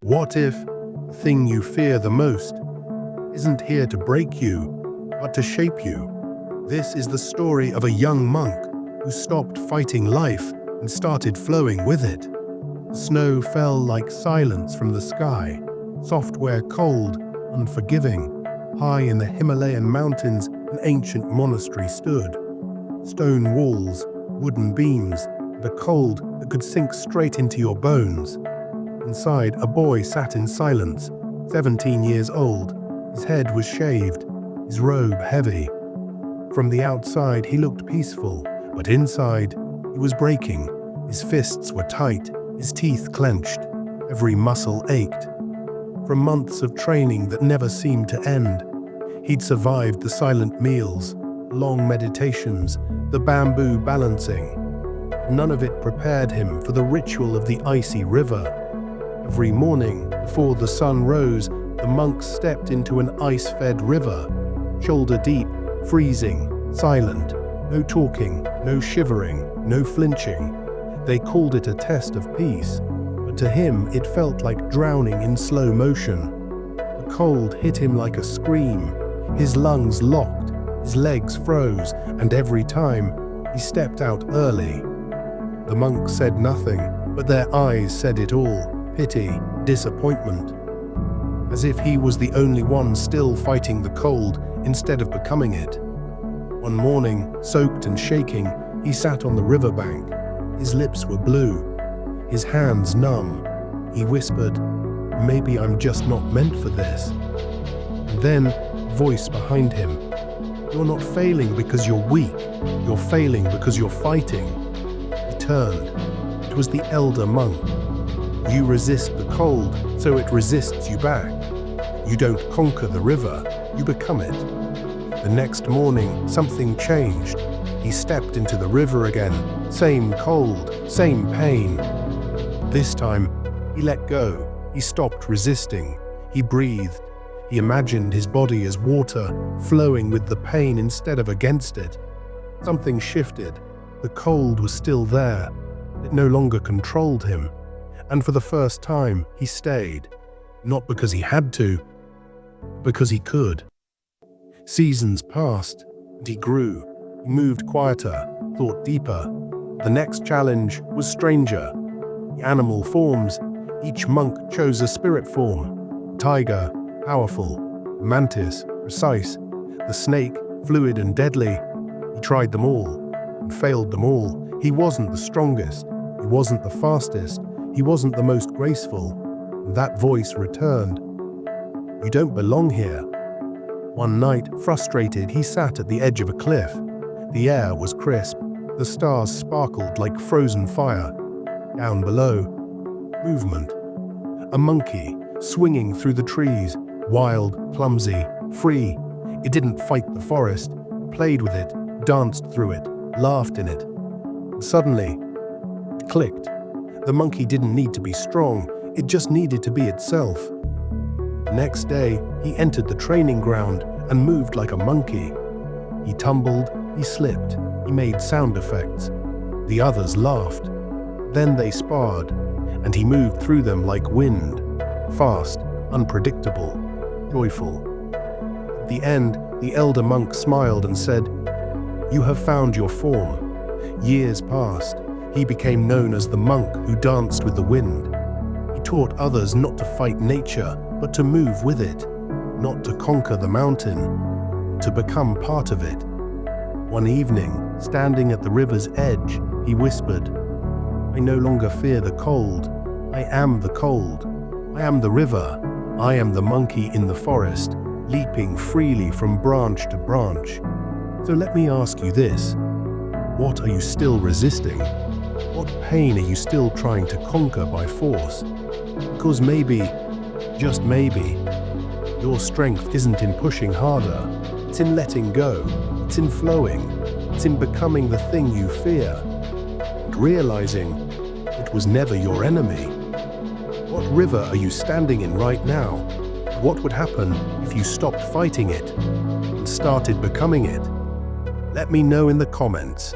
What if the thing you fear the most isn't here to break you, but to shape you? This is the story of a young monk who stopped fighting life and started flowing with it. The snow fell like silence from the sky, soft where cold, unforgiving. High in the Himalayan mountains, an ancient monastery stood. Stone walls, wooden beams, and a cold that could sink straight into your bones. Inside, a boy sat in silence, 17 years old. His head was shaved, his robe heavy. From the outside, he looked peaceful, but inside, he was breaking. His fists were tight, his teeth clenched, every muscle ached. From months of training that never seemed to end, he'd survived the silent meals, long meditations, the bamboo balancing. None of it prepared him for the ritual of the icy river. Every morning, before the sun rose, the monks stepped into an ice-fed river, shoulder deep, freezing, silent, no talking, no shivering, no flinching. They called it a test of peace, but to him it felt like drowning in slow motion. The cold hit him like a scream. His lungs locked, his legs froze, and every time he stepped out early. The monks said nothing, but their eyes said it all: pity, disappointment. As if he was the only one still fighting the cold instead of becoming it. One morning, soaked and shaking, he sat on the riverbank. His lips were blue, his hands numb. He whispered, "Maybe I'm just not meant for this." And then, a voice behind him, "You're not failing because you're weak. You're failing because you're fighting." He turned. It was the elder monk. You resist the cold, so it resists you back. You don't conquer the river, you become it. The next morning, something changed. He stepped into the river again. Same cold, same pain. This time, he let go. He stopped resisting. He breathed. He imagined his body as water, flowing with the pain instead of against it. Something shifted. The cold was still there. It no longer controlled him. And for the first time, he stayed. Not because he had to, because he could. Seasons passed, and he grew. He moved quieter, thought deeper. The next challenge was stranger. The animal forms. Each monk chose a spirit form. Tiger, powerful. Mantis, precise. The snake, fluid and deadly. He tried them all, and failed them all. He wasn't the strongest. He wasn't the fastest. He wasn't the most graceful. And that voice returned. You don't belong here. One night, frustrated, he sat at the edge of a cliff. The air was crisp. The stars sparkled like frozen fire. Down below, movement. A monkey, swinging through the trees, wild, clumsy, free. It didn't fight the forest, played with it, danced through it, laughed in it. And suddenly, it clicked. The monkey didn't need to be strong, it just needed to be itself. The next day, he entered the training ground and moved like a monkey. He tumbled, he slipped, he made sound effects. The others laughed. Then they sparred, and he moved through them like wind, fast, unpredictable, joyful. At the end, the elder monk smiled and said, "You have found your form." Years passed. He became known as the monk who danced with the wind. He taught others not to fight nature, but to move with it, not to conquer the mountain, to become part of it. One evening, standing at the river's edge, he whispered, "I no longer fear the cold. I am the cold. I am the river. I am the monkey in the forest, leaping freely from branch to branch." So let me ask you this. What are you still resisting? What pain are you still trying to conquer by force? Because maybe, just maybe, your strength isn't in pushing harder. It's in letting go. It's in flowing. It's in becoming the thing you fear. And realizing it was never your enemy. What river are you standing in right now? What would happen if you stopped fighting it and started becoming it? Let me know in the comments.